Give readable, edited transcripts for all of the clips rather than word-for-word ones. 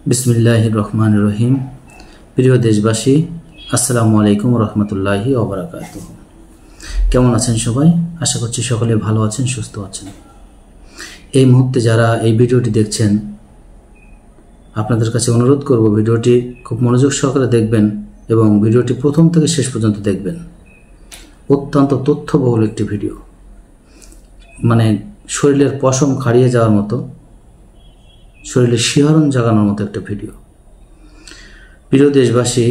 বিসমিল্লাহির রহমানির রহিম। প্রিয় দেশবাসী, আসসালামু আলাইকুম রহমতুল্লাহি ওয়া বারাকাতুহু। কেমন আছেন সবাই? আশা করছি সকলে ভালো আছেন, সুস্থ আছেন। এই মুহূর্তে যারা এই ভিডিওটি দেখছেন, আপনাদের কাছে অনুরোধ করব ভিডিওটি খুব মনোযোগ সহকারে দেখবেন এবং ভিডিওটি প্রথম থেকে শেষ পর্যন্ত দেখবেন। অত্যন্ত তথ্যবহুল একটি ভিডিও, মানে শরীরের পশম খাড়িয়ে যাওয়ার মতো, শরীরে শিহরণ জাগানোর মতো একটা ভিডিও। প্রিয় দেশবাসী,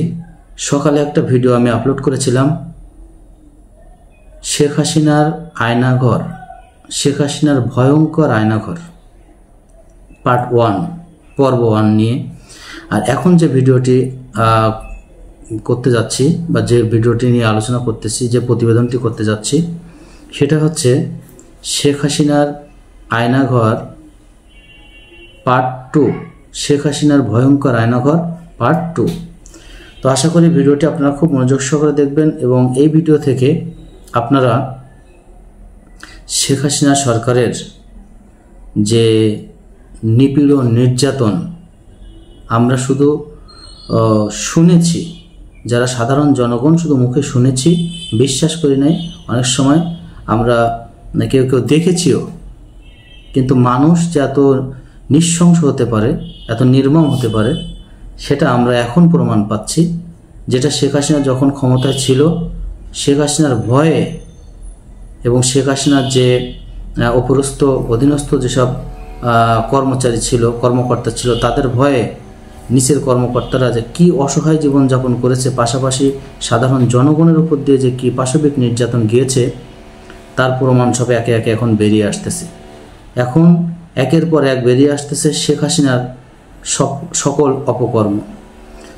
সকালে একটা ভিডিও আমি আপলোড করেছিলাম, শেখ হাসিনার আয়নাঘর, শেখ হাসিনার ভয়ঙ্কর আয়নাঘর পার্ট 1, পর্ব 1 নিয়ে। আর এখন যে ভিডিওটি করতে যাচ্ছি বা যে ভিডিওটি নিয়ে আলোচনা করতেছি, যে প্রতিবেদনটি করতে যাচ্ছি, সেটা হচ্ছে শেখ হাসিনার আয়নাঘর পার্ট 2, শেখ হাসিনার ভয়ঙ্কর আয়নাঘর পার্ট 2। তো আশা করি ভিডিওটি আপনারা খুব মনোযোগ সহকারে দেখবেন এবং এই ভিডিও থেকে আপনারা শেখ হাসিনা সরকারের যে নিপীড়ন, নির্যাতন আমরা শুধু শুনেছি, যারা সাধারণ জনগণ শুধু মুখে শুনেছি, বিশ্বাস করি নাই, অনেক সময় আমরা কেউ কেউ দেখেছিও, কিন্তু মানুষ যে এত নৃশংস হতে পারে, এত নির্মম হতে পারে, সেটা আমরা এখন প্রমাণ পাচ্ছি। যেটা শেখ হাসিনা যখন ক্ষমতায় ছিল, শেখ হাসিনার ভয়ে এবং শেখ হাসিনার যে অপরস্থ অধীনস্থ যেসব কর্মচারী ছিল, কর্মকর্তা ছিল, তাদের ভয়ে নিচের কর্মকর্তারা যে কি অসহায় জীবনযাপন করেছে, পাশাপাশি সাধারণ জনগণের উপর দিয়ে যে কি পাশবিক নির্যাতন গিয়েছে, তার প্রমাণ সব একে একে এখন বেরিয়ে আসতেছে। এখন একের পর এক বেরিয়ে আসতেছে শেখ হাসিনার সকল অপকর্ম।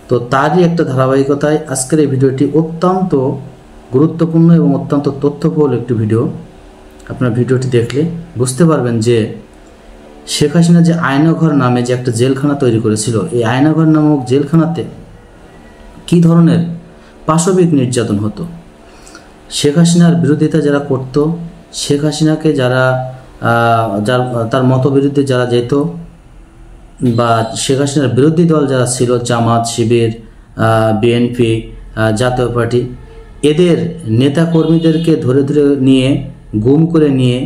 তো তারই একটা ধারাবাহিকতায় আজকের এই ভিডিওটি অত্যন্ত গুরুত্বপূর্ণ এবং অত্যন্ত তথ্যবহুল একটি ভিডিও। আপনার ভিডিওটি দেখলে বুঝতে পারবেন যে শেখ হাসিনা যে আয়নাঘর নামে যে একটা জেলখানা তৈরি করেছিল, এই আয়নাঘর নামক জেলখানাতে কী ধরনের পাশবিক নির্যাতন হতো। শেখ হাসিনার বিরোধিতা যারা করত, শেখ হাসিনাকে যারা তার মতবিরুদ্ধে যারা যেত, বা শেখ হাসিনার বিরোধী দল যারা ছিল, জামাত, শিবির, বিএনপি, জাতীয় পার্টি, এদের নেতাকর্মীদেরকে ধরে ধরে নিয়ে, গুম করে নিয়ে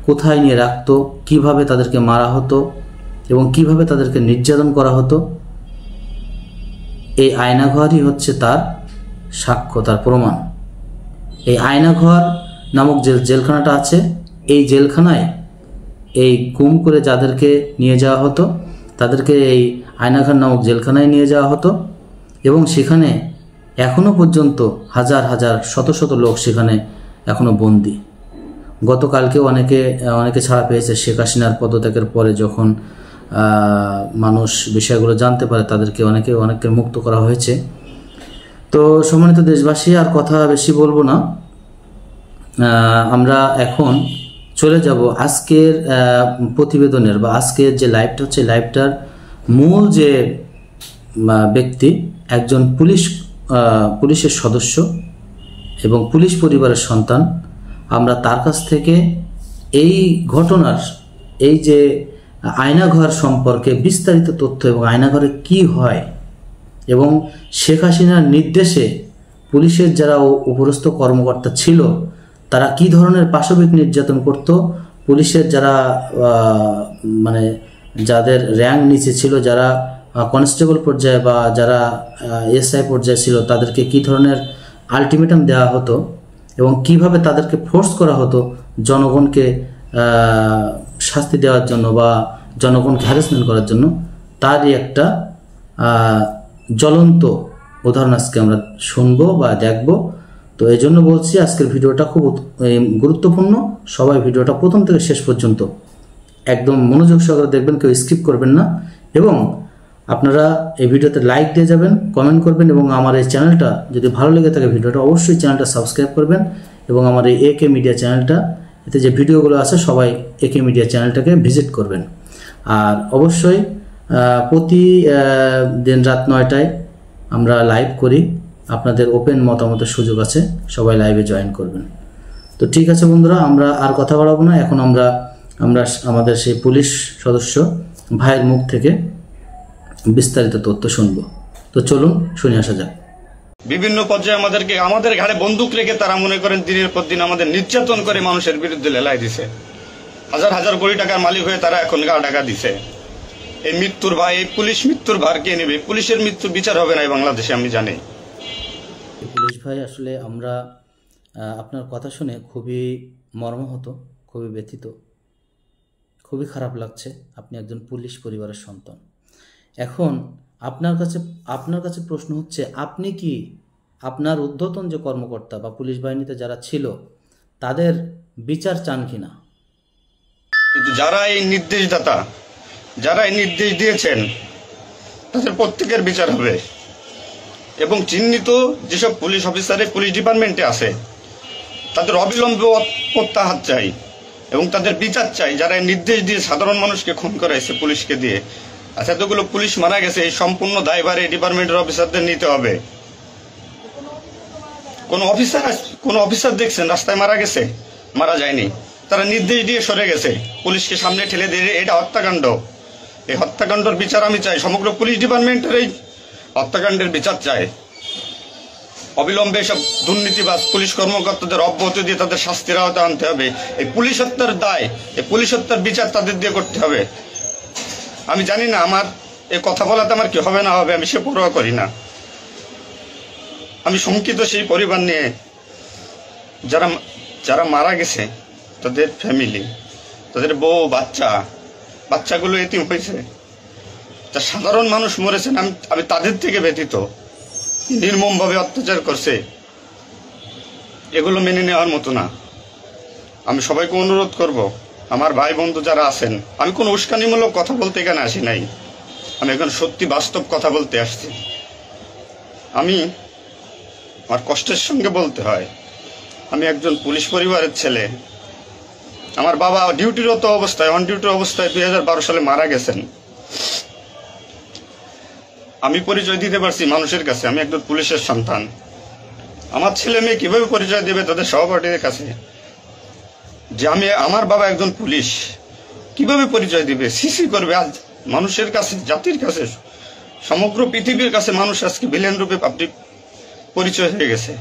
কোথায় নিয়ে রাখতো, কিভাবে তাদেরকে মারা হতো এবং কিভাবে তাদেরকে নির্যাতন করা হতো, এই আয়নাঘরই হচ্ছে তার সাক্ষ্য, তার প্রমাণ। এই আয়নাঘর নামক যে জেলখানাটা আছে, এই জেলখানায় এই গুম করে যাদেরকে নিয়ে যাওয়া হতো, তাদেরকে এই আয়নাঘর নামক জেলখানায় নিয়ে যাওয়া হতো এবং সেখানে এখনও পর্যন্ত হাজার হাজার শত শত লোক সেখানে এখনও বন্দী। গতকালকেও অনেকে ছাড়া পেয়েছে শেখ হাসিনার পদত্যাগের পরে, যখন মানুষ বিষয়গুলো জানতে পারে, তাদেরকে অনেকে মুক্ত করা হয়েছে। তো সম্মানিত দেশবাসী, আর কথা বেশি বলবো না, আমরা এখন চলে যাব আজকের প্রতিবেদনের বা আজকের যে লাইভটা হচ্ছে, লাইভটার মূল যে ব্যক্তি, একজন পুলিশের সদস্য এবং পুলিশ পরিবারের সন্তান। আমরা তার কাছ থেকে এই ঘটনার, এই যে আয়নাঘর সম্পর্কে বিস্তারিত তথ্য এবং আয়নাঘরে কি হয় এবং শেখ হাসিনার নির্দেশে পুলিশের যারা উপরস্থ কর্মকর্তা ছিল, তারা কি ধরনের পাশবিক নির্যাতন করত, পুলিশের যারা মানে যাদের র্যাঙ্ক নিচে ছিল, যারা কনস্টেবল পর্যায়ে বা যারা এসআই পর্যায়ে ছিল, তাদেরকে কি ধরনের আলটিমেটাম দেওয়া হতো এবং কিভাবে তাদেরকে ফোর্স করা হতো জনগণকে শাস্তি দেওয়ার জন্য বা জনগণকে হ্যারাসমেন্ট করার জন্য, তারই একটা জ্বলন্ত উদাহরণ আজকে আমরা শুনবো বা দেখবো। তো এই জন্য বলছি, আজকের ভিডিওটা খুব গুরুত্বপূর্ণ। সবাই ভিডিওটা প্রথম থেকে শেষ পর্যন্ত একদম মনোযোগ সহকারে দেখবেন, কেউ স্কিপ করবেন না। এবং আপনারা এই ভিডিওতে লাইক দিয়ে যাবেন, কমেন্ট করবেন এবং আমার এই চ্যানেলটা যদি ভালো লেগে থাকে, ভিডিওটা অবশ্যই চ্যানেলটা সাবস্ক্রাইব করবেন এবং আমার এই একে মিডিয়া চ্যানেলটা, এতে যে ভিডিওগুলো আছে সবাই একে মিডিয়া চ্যানেলটাকে ভিজিট করবেন। আর অবশ্যই প্রতিদিন রাত 9টায় আমরা লাইভ করি, আপনাদের ওপেন মতামতের সুযোগ আছে, সবাই লাইভে জয়েন করবেন। তো ঠিক আছে বন্ধুরা, আমরা আর কথা বাড়াবো না। এখন আমরা আমাদের সেই পুলিশ সদস্য ভাইয়ের মুখ থেকে বিস্তারিত তথ্য শুনব। তো চলুন শুনে আসা যাক। বিভিন্ন পর্যায়ে আমাদের ঘাড়ে বন্দুক রেখে তারা মনে করেন দিনের পর দিন আমাদের নির্যাতন করে মানুষের বিরুদ্ধে লেলাই দিছে। হাজার হাজার কোটি টাকার মালিক হয়ে তারা এখন গা টাকা দিছে। এই মৃত্যুর ভাই, এই পুলিশ মৃত্যুর ভার কে নেবে? পুলিশের মৃত্যুর বিচার হবে না এই বাংলাদেশে, আমি জানি। পুলিশ ভাই, আসলে আমরা আপনার কথা শুনে খুবই মর্মাহত, খুবই ব্যথিত, খুবই খারাপ লাগছে। আপনি একজন পুলিশ পরিবারের সন্তান। এখন আপনার কাছে প্রশ্ন হচ্ছে, আপনি কি আপনার ঊর্ধ্বতন যে কর্মকর্তা বা পুলিশ বাহিনীতে যারা ছিল তাদের বিচার চান কিনা? কিন্তু যারা এই নির্দেশদাতা, যারা এই নির্দেশ দিয়েছেন, তাদের প্রত্যেকের বিচার হবে। এবং চিহ্নিত যেসব পুলিশ অফিসারে পুলিশ ডিপার্টমেন্টে আছে তাদের অবিলম্বে প্রত্যাহার চাই এবং তাদের বিচার চাই। যারা এই নির্দেশ দিয়ে সাধারণ মানুষকে খুন করাইছে পুলিশকে দিয়ে, আচ্ছা এতগুলো পুলিশ মারা গেছে, এই সম্পূর্ণ দায়ভার এই ডিপার্টমেন্টের অফিসারদের নিতে হবে। কোন অফিসার দেখছেন রাস্তায় মারা গেছে? মারা যায়নি। তারা নির্দেশ দিয়ে সরে গেছে, পুলিশকে সামনে ঠেলে দিয়ে। এটা হত্যাকাণ্ড। এই হত্যাকাণ্ডের বিচার আমি চাই। সমগ্র পুলিশ ডিপার্টমেন্টের এই হত্যাকাণ্ডের বিচার চাই। অবিলম্বে সব দুর্নীতিবাজ পুলিশ কর্মকর্তাদের অব্যাহতি দিয়ে তাদের শাস্তির আওতায় আনতে হবে। এই পুলিশ হত্যার দায়, এই পুলিশ হত্যার বিচার তাদের দিয়ে করতে হবে। আমি জানি না আমার এই কথা বলাতে আমার কি হবে না হবে, আমি সে পরোয়া করি না। আমি শঙ্কিত সেই পরিবার নিয়ে, যারা মারা গেছে, তাদের ফ্যামিলি, তাদের বউ বাচ্চাগুলো এতিম হয়েছে, যা সাধারণ মানুষ মরেছেন, আমি তাদের থেকে ব্যথিত। নির্মমভাবে অত্যাচার করছে, এগুলো মেনে নেওয়ার মতো না। আমি সবাইকে অনুরোধ করব, আমার ভাই বন্ধু যারা আছেন, আমি কোনো উস্কানিমূলক কথা বলতে এখানে আসি নাই। আমি এখানে সত্যি বাস্তব কথা বলতে আসছি। আমার কষ্টের সঙ্গে বলতে হয়, আমি একজন পুলিশ পরিবারের ছেলে। আমার বাবা অন ডিউটি অবস্থায় 2012 সালে মারা গেছেন। আমি পরিচয় দিতে পারছি মানুষের কাছে, আমি একজন পুলিশের সন্তান। আমার ছেলে মেয়ে কিভাবে পরিচয় দেবে তাদের সহপাঠীদের কাছে যে আমার বাবা একজন পুলিশ? কিভাবে পরিচয় দিবে? সিসি করবে? আজ মানুষের কাছে, জাতির কাছে, সমগ্র পৃথিবীর কাছে মানুষ আজকে ভিলেন রূপে পাবলিক পরিচয় হয়ে গেছে।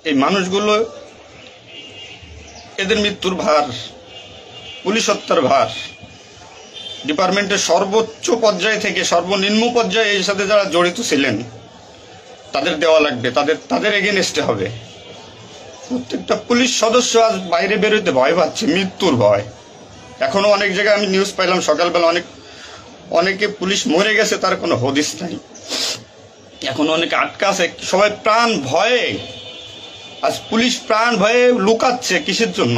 এই মানুষগুলো, এদের মৃত্যুর ভার, পুলিশ হত্যার ভার ডিপার্টমেন্টের সর্বোচ্চ পর্যায় থেকে সর্বনিম্ন পর্যায়ে এর সাথে যারা জড়িত ছিলেন তাদের দেওয়া লাগবে, তাদের এগেনস্টে হবে। প্রত্যেকটা পুলিশ সদস্য আজ বাইরে বেরোতে ভয় পাচ্ছে, মৃত্যুর ভয়। এখনো অনেক জায়গায় আমি নিউজ পাইলাম সকালবেলা, অনেকে পুলিশ মরে গেছে, তার কোনো হদিস নাই। এখন অনেকে আটকা আছে, সবাই প্রাণ ভয়ে, আজ পুলিশ প্রাণ ভয়ে লুকাচ্ছে। কিসের জন্য?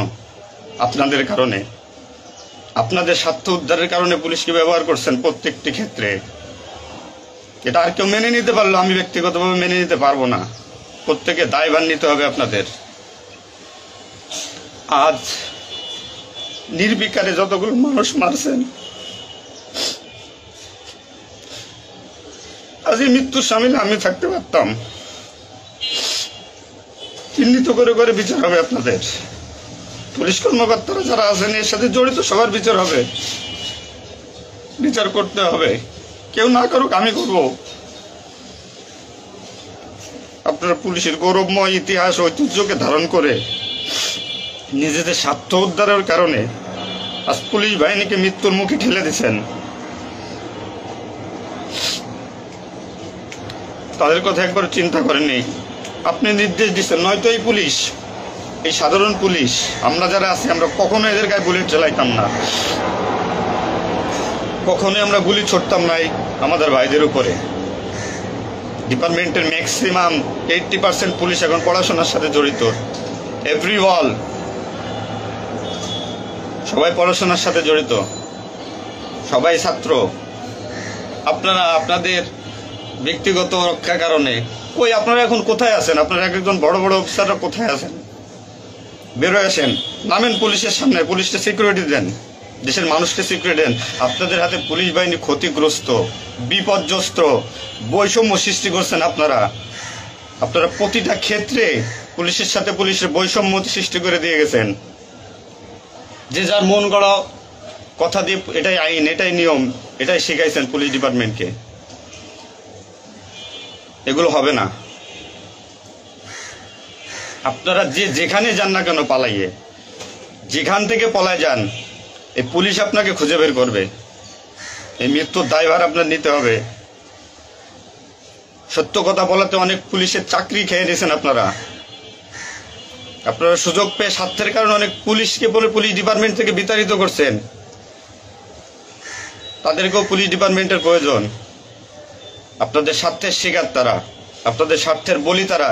আপনাদের কারণে, আপনাদের স্বার্থ উদ্ধারের কারণে পুলিশকে ব্যবহার করছেন প্রত্যেকটি ক্ষেত্রে। এটা আর কেউ মেনে নিতে পারলো, আমি ব্যক্তিগতভাবে মেনে নিতে পারবো না। প্রত্যেকে দায়ভার নিতে হবে আপনাদের। আজ নির্বিকারে যতগুলো মানুষ মারছেন, আজ এই মৃত্যুর সামিল আমি থাকতে পারতাম। চিহ্নিত করে করে বিচার হবে আপনাদের। পুলিশ কর্মকর্তারা যারা আছেন এর সাথে জড়িত সবার বিচার হবে, বিচার করতে হবে। কেউ না করুক, আমি করব। আপনারা পুলিশের গৌরবময় ইতিহাস ঐতিহ্যকে ধারণ করে নিজেদের স্বার্থ উদ্ধারের কারণে আজ পুলিশ বাহিনীকে মৃত্যুর মুখে ঠেলে দিচ্ছেন। তাদের কথা একবার চিন্তা করেননি। আপনি নির্দেশ দিচ্ছেন, নয়তো এই পুলিশ, এই সাধারণ পুলিশ, আমরা যারা আছি, আমরা কখনো এদের গায়ে বুলেট চালাইতাম না, কখনোই আমরা গুলি ছড়তাম নাই আমাদের ভাইদের উপরে। ডিপার্টমেন্টের ম্যাক্সিমাম 80% পুলিশ এখন পড়াশোনার সাথে জড়িত। সবাই পড়াশোনার সাথে জড়িত, সবাই ছাত্র। আপনারা আপনাদের ব্যক্তিগত রক্ষার কারণে আপনারা এখন কোথায় আছেন? আপনারা একজন বড় বড় অফিসাররা কোথায় আছেন? বেরোয় আসেন, নামেন পুলিশের সামনে, পুলিশকে সিকিউরিটি দেন, দেশের মানুষকে সিকিউরিটি দেন। আপনাদের হাতে পুলিশ বাহিনী ক্ষতিগ্রস্ত, বিপর্যস্ত, বৈষম্য সৃষ্টি করছেন আপনারা। প্রতিটা ক্ষেত্রে পুলিশের সাথে পুলিশের বৈষম্য সৃষ্টি করে দিয়ে গেছেন। যে যার মন গড়া কথা দিয়ে এটাই আইন, এটাই নিয়ম, এটাই শিখাইছেন পুলিশ ডিপার্টমেন্টকে। এগুলো হবে না। আপনারা যেখানে যান না কেন পালাইয়ে, যেখান থেকে পলায় যান, এই পুলিশ আপনাকে খুঁজে বের করবে। এই মৃত্যুর দায়ভার আপনার নিতে হবে। সত্য কথা বলাতে অনেক পুলিশের চাকরি খেয়ে নিয়েছেন আপনারা। আপনারা সুযোগ পেয়ে স্বার্থের কারণে অনেক পুলিশকে বলে পুলিশ ডিপার্টমেন্ট থেকে বিতাড়িত করছেন। তাদেরকেও পুলিশ ডিপার্টমেন্টের প্রয়োজন। আপনাদের স্বার্থের শিকার তারা, আপনাদের স্বার্থের বলি তারা।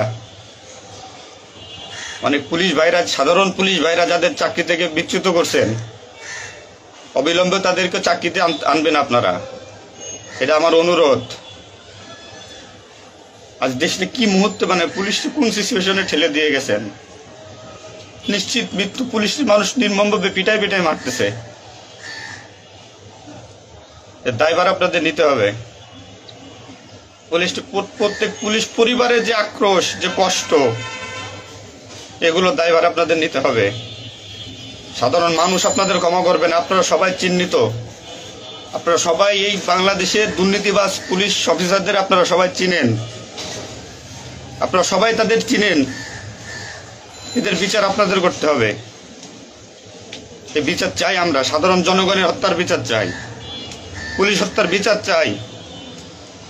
অনেক পুলিশ ভাইরা, সাধারণ পুলিশ ভাইরা যাদের চাকরি থেকে বিচ্যুত করছেন, অবিলম্বে তাদেরকে চাকরিতে আনবেন আপনারা। এটা আমার অনুরোধ। আজ দেশে কি মুহূর্তে পুলিশ কোন সিচুয়েশনে ঠেলে দিয়ে গেছেন। নিশ্চিত মৃত্যু। পুলিশ মানুষ নির্মমভাবে পিটাই পিটাই মারতেছে। এর দায়ভার আপনাদের নিতে হবে। প্রত্যেক পুলিশ পরিবারের যে আক্রোশ, যে কষ্ট, এগুলো দায়ভার আপনাদের নিতে হবে। সাধারণ মানুষ আপনাদের ক্ষমা করবেন। আপনারা সবাই চিহ্নিত। আপনারা সবাই এই বাংলাদেশের দুর্নীতিবাজ পুলিশ অফিসারদের আপনারা সবাই চিনেন। আপনারা সবাই তাদের চিনেন। এদের বিচার আপনাদের করতে হবে। এই বিচার চাই আমরা। সাধারণ জনগণের হত্যার বিচার চাই, পুলিশ হত্যার বিচার চাই।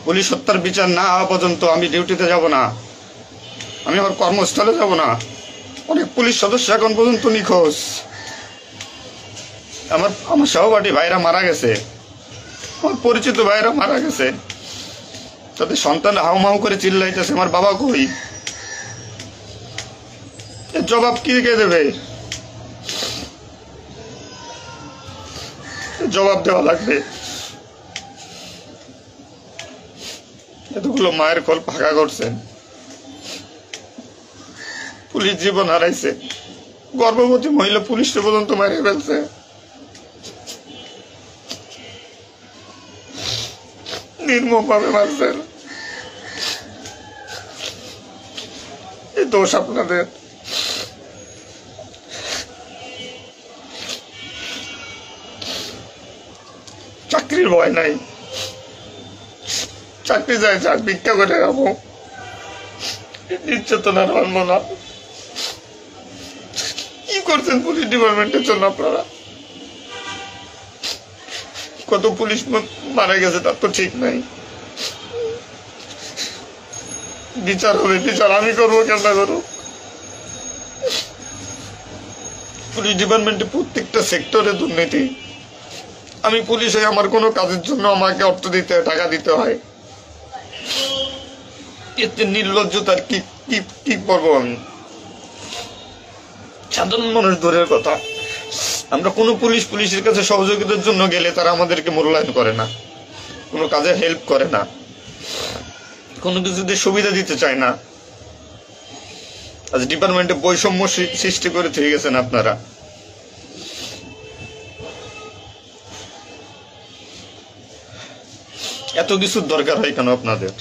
পুলিশ হত্যার বিচার না হওয়া পর্যন্ত আমি ডিউটিতে যাব না, আমি আমার কর্মস্থলে যাব না। অনেক পুলিশ সদস্য এখন পর্যন্ত নিখোঁজ। আমার সহপাঠী ভাইরা মারা গেছে, আমার পরিচিত ভাইরা মারা গেছে। তাদের সন্তান হাউমাউ করে চিল্লাইতেছে, আমার বাবা কই? এর জবাব কি কে দেবে? জবাব দেওয়া লাগবে। এতগুলো মায়ের কোল ফাঁকা করছেন, পুলিশ জীবন হারাইছে, গর্ভবতী মহিলা পুলিশে পর্যন্ত মারিয়ে ফেলছে। নির্মম ভাবে মারছেন। এই দোষ আপনাদের। চাকরির ভয় নাই, চাকরি যায় যাক, ভিক্ষা করে যাবো, নির্যাতনার মানব না। কি করছেন পুলিশ ডিপার্টমেন্টের জন্য আপনারা? কত পুলিশ মারা গেছে তার তো ঠিক নাই। বিচার হবে, বিচার আমি করবো, কেন করবো? পুলিশ ডিপার্টমেন্টে প্রত্যেকটা সেক্টরে দুর্নীতি। আমি পুলিশ হয়ে আমার কোনো কাজের জন্য আমাকে অর্থ দিতে হয়, টাকা দিতে হয়। এতে নির্লজ্জতার কি কি কি করবো আমি? সাধারণ মানুষ দূরের কথা, আমরা কোনো পুলিশের কাছে সহযোগিতার জন্য গেলে তারা আমাদেরকে মূল্যায়ন করে না, কোনো কাজে হেল্প করে না, কোনো কিছুতে সুবিধা দিতে চায় না। আজ ডিপার্টমেন্টে বৈষম্য সৃষ্টি করে থেকে গেছেন আপনারা। এত কিছুর দরকার হয় কেন আপনাদের?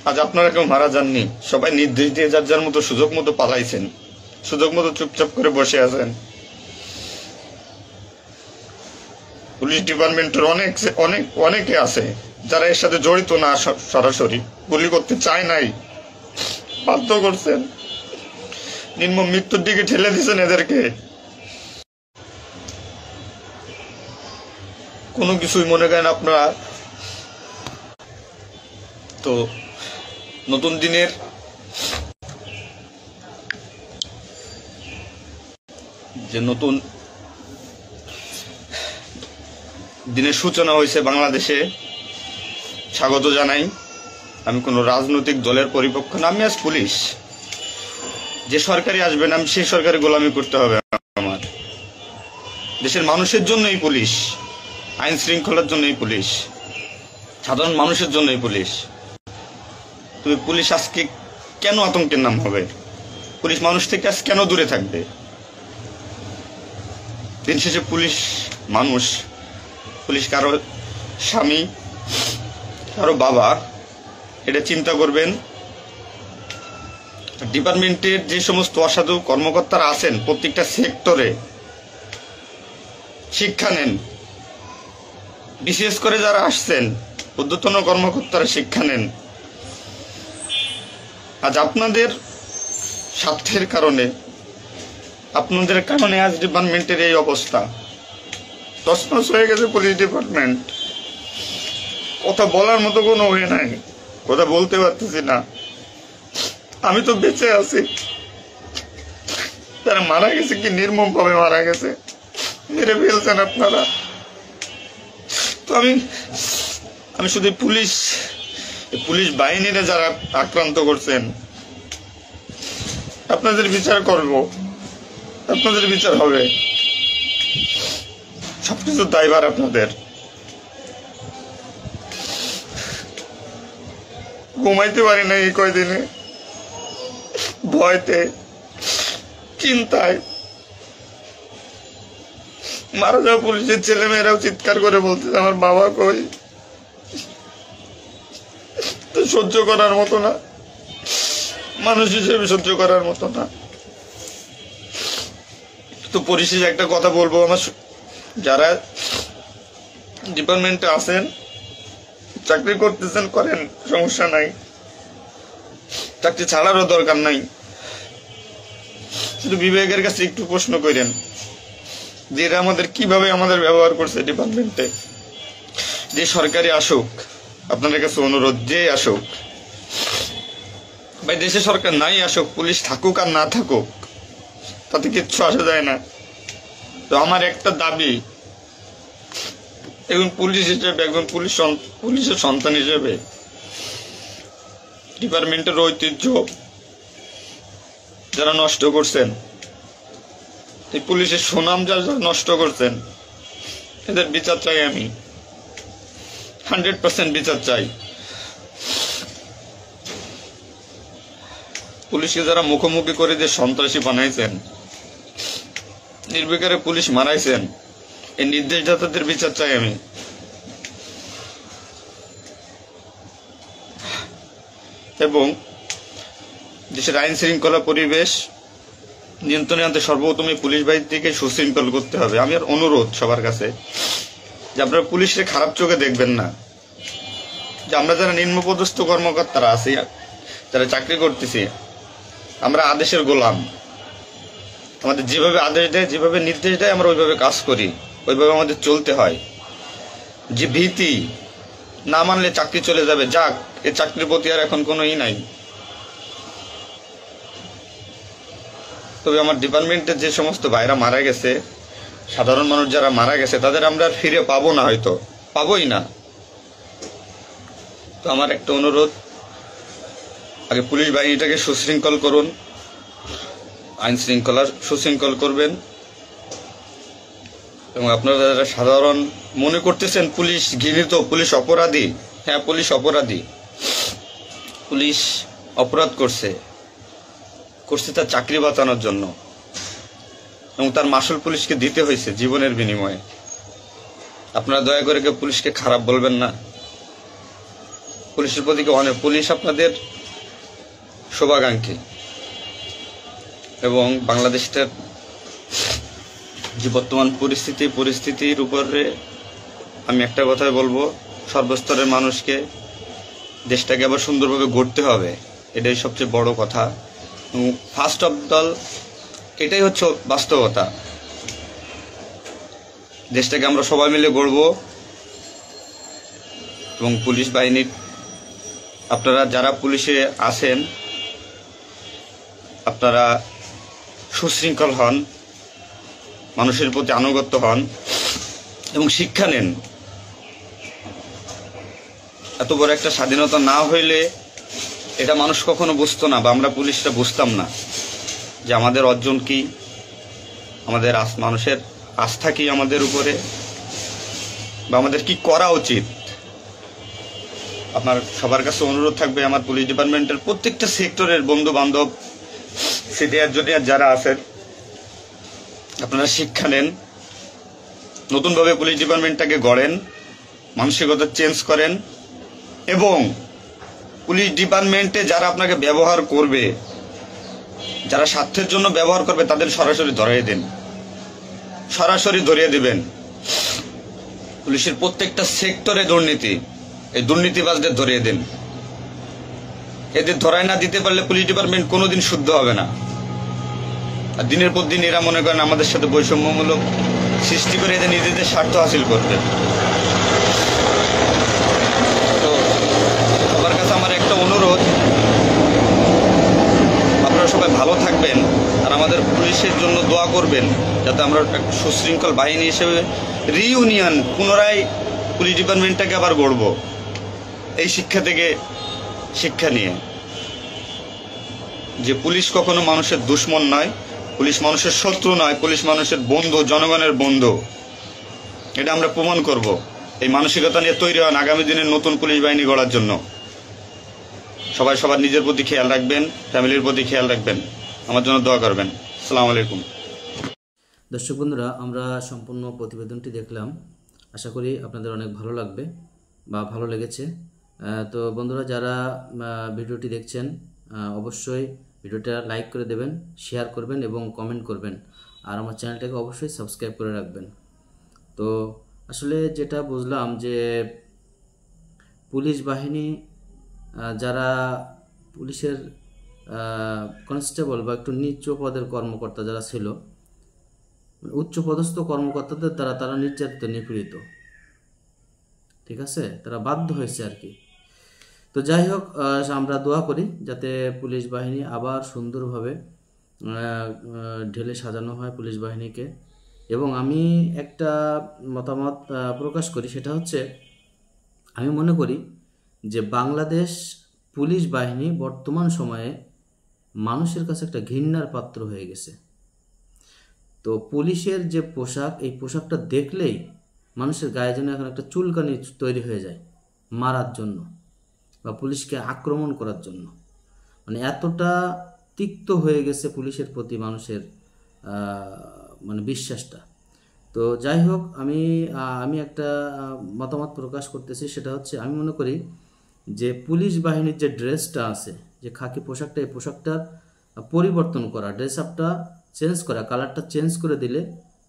আজ আপনারা কেউ মারা যাননি, সবাই নির্দেশ দিয়ে যার যার মতো সুযোগ মতো পালাইছেন, সুযোগ মতো চুপচাপ করে বসে আছেন। পুলিশ ডিপার্টমেন্টের অনেকে আছে যারা এর সাথে জড়িত না, সরাসরি গুলি করতে চায় নাই, বাধ্য করছেন, নির্মম মৃত্যুর দিকে ঠেলে দিয়েছেন এদেরকে। কোনো কিছুই মনে করেন আপনারা। তো নতুন দিনের যে নতুন দিনের সূচনা হয়েছে বাংলাদেশে, স্বাগত জানাই। আমি কোনো রাজনৈতিক দলের পরিপক্ষ না, আমি আজ পুলিশ। যে সরকারি আসবেন আমি সেই সরকারি গোলামি করতে হবে আমার। দেশের মানুষের জন্যই পুলিশ, আইন শৃঙ্খলার জন্যই পুলিশ, সাধারণ মানুষের জন্যই পুলিশ। তুমি পুলিশ আজকে কেন আতঙ্কের নাম হবে? পুলিশ মানুষ থেকে আজ কেন দূরে থাকবে? দিন শেষে পুলিশ মানুষ, পুলিশ কারো স্বামী, কারো বাবা, এটা চিন্তা করবেন। ডিপার্টমেন্টের যে সমস্ত অসাধু কর্মকর্তারা আছেন প্রত্যেকটা সেক্টরে, শিক্ষা নেন। বিশেষ করে যারা আসছেন ঊর্ধ্বতন কর্মকর্তারা শিক্ষা নেন। আজ আপনাদের স্বার্থের কারণে, আপনাদের কারণে আজ ডিপার্টমেন্টের এই অবস্থা। তছনছ হয়ে গেছে পুলিশ ডিপার্টমেন্ট। কথা বলার মতো কোনো ওয়ে নাই, কথা বলতে পারতেছি না। আমি তো বেঁচে আছি, তারা মারা গেছে কি নির্মম ভাবে মারা গেছে, মেরে ফেলছেন আপনারা। তো আমি শুধু পুলিশ বাহিনীরা যারা আক্রান্ত করছেন, আপনাদের বিচার করব, আপনাদের বিচার হবে। সবকিছু দায়ভার আপনাদের। ঘুমাইতে পারি না এই কয়দিনে, ভয়তে, চিন্তায়। মারা যাওয়া পুলিশের ছেলেমেয়েরাও চিৎকার করে বলছে আমার বাবা কই। তো সহ্য করার মতো না, মানুষ হিসেবে সহ্য করার মতো না। তো পরিশেষে একটা কথা বলবো, আমার যারা ডিপার্টমেন্টে আছেন, চাকরি করতেছেন করেন, সমস্যা নাই, চাকরি ছাড়ারও দরকার নাই। শুধু বিবেকের কাছে একটু প্রশ্ন করেন যে এরা আমাদের কিভাবে আমাদের ব্যবহার করছে ডিপার্টমেন্টে। যে সরকারি আসুক, আপনাদের কাছে অনুরোধ, যে আসুক ভাই, দেশে সরকার নাই আসুক, পুলিশ থাকুক আর না থাকুক, তাতে কিচ্ছু আসা যায় না। তো আমার একটা দাবি, একজন পুলিশ হিসেবে, একজন পুলিশের সন্তান হিসেবে, ডিপার্টমেন্টের ঐতিহ্য যারা নষ্ট করছেন, এই পুলিশের সুনাম যারা নষ্ট করছেন, এদের বিচার চাই। আমি 100% বিচার চাই। পুলিশকে যারা মুখোমুখি করে যে সন্ত্রাসী বানাইছেন, নির্বিকারে পুলিশ মারাইছেন, এই নির্দেশদাতাদের বিচার চাই আমি। এবং দেশের আইন শৃঙ্খলা পরিবেশ নিয়ন্ত্রণে আনতে সর্বপ্রথম পুলিশ বাহিনীকে সুশৃঙ্খল করতে হবে। আমি আর অনুরোধ সবার কাছে যে আপনারা পুলিশকে খারাপ চোখে দেখবেন না। যে আমরা যারা নিম্নপদস্থ কর্মকর্তারা আছি, যারা চাকরি করতেছি, আমরা আদেশের গোলাম। আমাদের যেভাবে আদেশ দেয়, যেভাবে নির্দেশ দেয়, আমরা ওইভাবে কাজ করি, ওইভাবে আমাদের চলতে হয়। যে ভীতি, না মানলে চাকরি চলে যাবে, যাক, এই চাকরির প্রতি আর এখন কোনো নাই। তবে আমার ডিপার্টমেন্টের যে সমস্ত ভাইরা মারা গেছে, সাধারণ মানুষ যারা মারা গেছে, তাদের আমরা আর ফিরে পাবো না, হয়তো পাবোই না। তো আমার একটা অনুরোধ, আগে পুলিশ বাহিনীটাকে সুশৃঙ্খল করুন, আইন শৃঙ্খলা সুশৃঙ্খল করবেন। এবং আপনারা যারা সাধারণ মনে করতেছেন পুলিশ ঘৃণিত, পুলিশ অপরাধী, হ্যাঁ পুলিশ অপরাধী, পুলিশ অপরাধ করছে তার চাকরি বাঁচানোর জন্য, এবং তার মাসুল পুলিশকে দিতে হয়েছে জীবনের বিনিময়ে। আপনারা দয়া করে কেউ পুলিশকে খারাপ বলবেন না। পুলিশের প্রতি অনেক, পুলিশ আপনাদের শুভাকাঙ্ক্ষী। এবং বাংলাদেশের যে বর্তমান পরিস্থিতির উপরে আমি একটা কথাই বলবো, সর্বস্তরের মানুষকে, দেশটাকে আবার সুন্দরভাবে গড়তে হবে, এটাই সবচেয়ে বড় কথা। ফার্স্ট অফ অল এটাই হচ্ছে বাস্তবতা। দেশটাকে আমরা সবাই মিলে গড়ব। এবং পুলিশ বাহিনীর আপনারা যারা পুলিশে আছেন, আপনারা সুশৃঙ্খল হন, মানুষের প্রতি আনুগত্য হন এবং শিক্ষা নেন। এত বড় একটা স্বাধীনতা না হইলে এটা মানুষ কখনো বুঝতো না, বা আমরা পুলিশরা বুঝতাম না যে আমাদের অর্জন কি, আমাদের মানুষের আস্থা কি আমাদের উপরে, বা আমাদের কি করা উচিত। আপনার সবার কাছে অনুরোধ থাকবে, আমার পুলিশ ডিপার্টমেন্টের প্রত্যেকটা সেক্টরের বন্ধু বান্ধব, সিনিয়র জুনিয়র যারা আছেন, আপনারা শিক্ষা নেন, নতুনভাবে পুলিশ ডিপার্টমেন্টটাকে গড়েন, মানসিকতা চেঞ্জ করেন। এবং পুলিশ ডিপার্টমেন্টে যারা আপনাকে ব্যবহার করবে, যারা স্বার্থের জন্য ব্যবহার করবে, তাদের সরাসরি ধরিয়ে দিন, সরাসরি ধরিয়ে দিবেন। পুলিশের প্রত্যেকটা সেক্টরে দুর্নীতি, এই দুর্নীতিবাজদের ধরিয়ে দিন। এদের ধরায় না দিতে পারলে পুলিশ ডিপার্টমেন্ট কোনোদিন শুদ্ধ হবে না। আর দিনের পর দিন এরা মনে করেন আমাদের সাথে বৈষম্যমূলক সৃষ্টি করে এদের নিজেদের স্বার্থ হাসিল করবে। তো সবার কাছে আমার একটা অনুরোধ, আপনারা সবাই ভালো থাকবেন আর আমাদের পুলিশের জন্য দোয়া করবেন, যাতে আমরা একটা সুশৃঙ্খল বাহিনী হিসেবে রিইউনিয়ন পুনরায় পুলিশ ডিপার্টমেন্টটাকে আবার গড়ব, এই শিক্ষা থেকে শিক্ষা নিয়ে যে পুলিশ কখনো মানুষের দুশ্মন নয়, পুলিশ মানুষের শত্রু নয়, পুলিশ মানুষের বন্ধু, জনগণের বন্ধু। এটা আমরা প্রমাণ করব। এই মানসিকতা নিয়ে তৈরি হন আগামী দিনের নতুন পুলিশ বাহিনী গড়ার জন্য। সবাই সবার নিজের প্রতি খেয়াল রাখবেন, ফ্যামিলির প্রতি খেয়াল রাখবেন, আমার জন্য দোয়া করবেন। আসসালামু আলাইকুম। দর্শক বন্ধুরা, আমরা সম্পূর্ণ প্রতিবেদনটি দেখলাম। আশা করি আপনাদের অনেক ভালো লাগবে বা ভালো লেগেছে। তো বন্ধুরা, যারা ভিডিওটি দেখছেন অবশ্যই ভিডিওটা লাইক করে দেবেন, শেয়ার করবেন এবং কমেন্ট করবেন। আর আমার চ্যানেলটাকে অবশ্যই সাবস্ক্রাইব করে রাখবেন। তো আসলে যেটা বুঝলাম যে পুলিশ বাহিনী যারা পুলিশের কনস্টেবল বা একটু নিচু পদের কর্মকর্তা যারা ছিল, উচ্চপদস্থ কর্মকর্তাদের দ্বারা তারা নির্যাতিত, নিপীড়িত। ঠিক আছে, তারা বাধ্য হয়েছে আর কি। তো যাই হোক, আমরা দোয়া করি যাতে পুলিশ বাহিনী আবার সুন্দরভাবে ঢেলে সাজানো হয় পুলিশ বাহিনীকে। এবং আমি একটা মতামত প্রকাশ করি, সেটা হচ্ছে আমি মনে করি যে বাংলাদেশ পুলিশ বাহিনী বর্তমান সময়ে মানুষের কাছে একটা ঘৃণার পাত্র হয়ে গেছে। তো পুলিশের যে পোশাক, এই পোশাকটা দেখলেই মানুষের গায়ে যেন এখন একটা চুলকানি তৈরি হয়ে যায় মারার জন্য বা পুলিশকে আক্রমণ করার জন্য। মানে এতটা তিক্ত হয়ে গেছে পুলিশের প্রতি মানুষের মানে বিশ্বাসটা। তো যাই হোক, আমি একটা মতামত প্রকাশ করতেছি, সেটা হচ্ছে আমি মনে করি যে পুলিশ বাহিনীর যে ড্রেসটা আছে, যে খাকি পোশাকটা, এই পোশাকটার পরিবর্তন করা, ড্রেস আপটা চেঞ্জ করা, কালারটা চেঞ্জ করে দিলে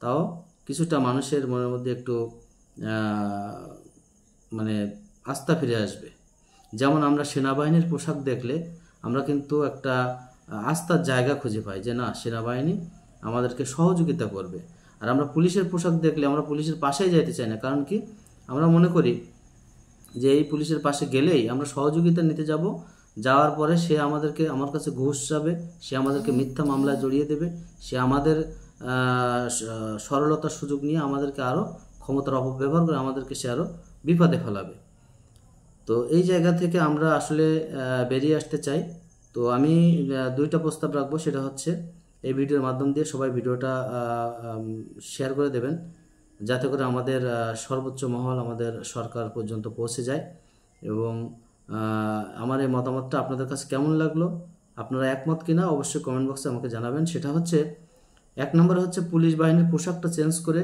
তাও কিছুটা মানুষের মনের মধ্যে একটু মানে আস্থা ফিরে আসবে। যেমন আমরা সেনাবাহিনীর পোশাক দেখলে আমরা কিন্তু একটা আস্থার জায়গা খুঁজে পাই যে না, সেনাবাহিনী আমাদেরকে সহযোগিতা করবে। আর আমরা পুলিশের পোশাক দেখলে আমরা পুলিশের পাশেই যাইতে চাই না। কারণ কি, আমরা মনে করি যে এই পুলিশের পাশে গেলেই আমরা সহযোগিতা নিতে যাব, যাওয়ার পরে সে আমাদেরকে আমার কাছে ঘুষ যাবে, সে আমাদেরকে মিথ্যা মামলায় জড়িয়ে দেবে, সে আমাদের সরলতার সুযোগ নিয়ে আমাদেরকে আরও ক্ষমতার অপব্যবহার করে আমাদেরকে সে আরও বিপদে ফেলাবে। তো এই জায়গা থেকে আমরা আসলে বেরিয়ে আসতে চাই। তো আমি দুইটা প্রস্তাব রাখবো, সেটা হচ্ছে এই ভিডিওর মাধ্যম দিয়ে সবাই ভিডিওটা শেয়ার করে দেবেন, যাতে করে আমাদের সর্বোচ্চ মহল, আমাদের সরকার পর্যন্ত পৌঁছে যায়। এবং আমার এই মতামতটা আপনাদের কাছে কেমন লাগলো, আপনারা একমত কিনা অবশ্যই কমেন্ট বক্সে আমাকে জানাবেন। সেটা হচ্ছে, এক নম্বরে হচ্ছে পুলিশ বাহিনীর পোশাকটা চেঞ্জ করে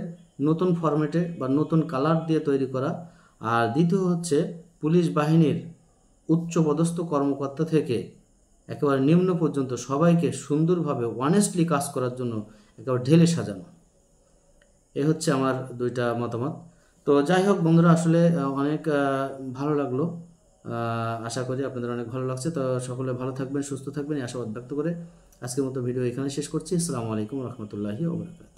নতুন ফরম্যাটে বা নতুন কালার দিয়ে তৈরি করা। আর দ্বিতীয় হচ্ছে পুলিশ বাহিনীর উচ্চপদস্থ কর্মকর্তা থেকে একেবারে নিম্ন পর্যন্ত সবাইকে সুন্দরভাবে অনেস্টলি কাজ করার জন্য একেবারে ঢেলে সাজানো। এই হচ্ছে আমার দুইটা মতামত। তো যাই হোক বন্ধুরা, আসলে অনেক ভালো লাগলো, আশা করি আপনাদের অনেক ভালো লাগছে। তো সকলে ভালো থাকবেন, সুস্থ থাকবেন, এই আশাবাদ ব্যক্ত করে আজকের মতো ভিডিও এখানে শেষ করছি। আসসালামু আলাইকুম রহমতুল্লাহি ওয়া বারাকাতুহু।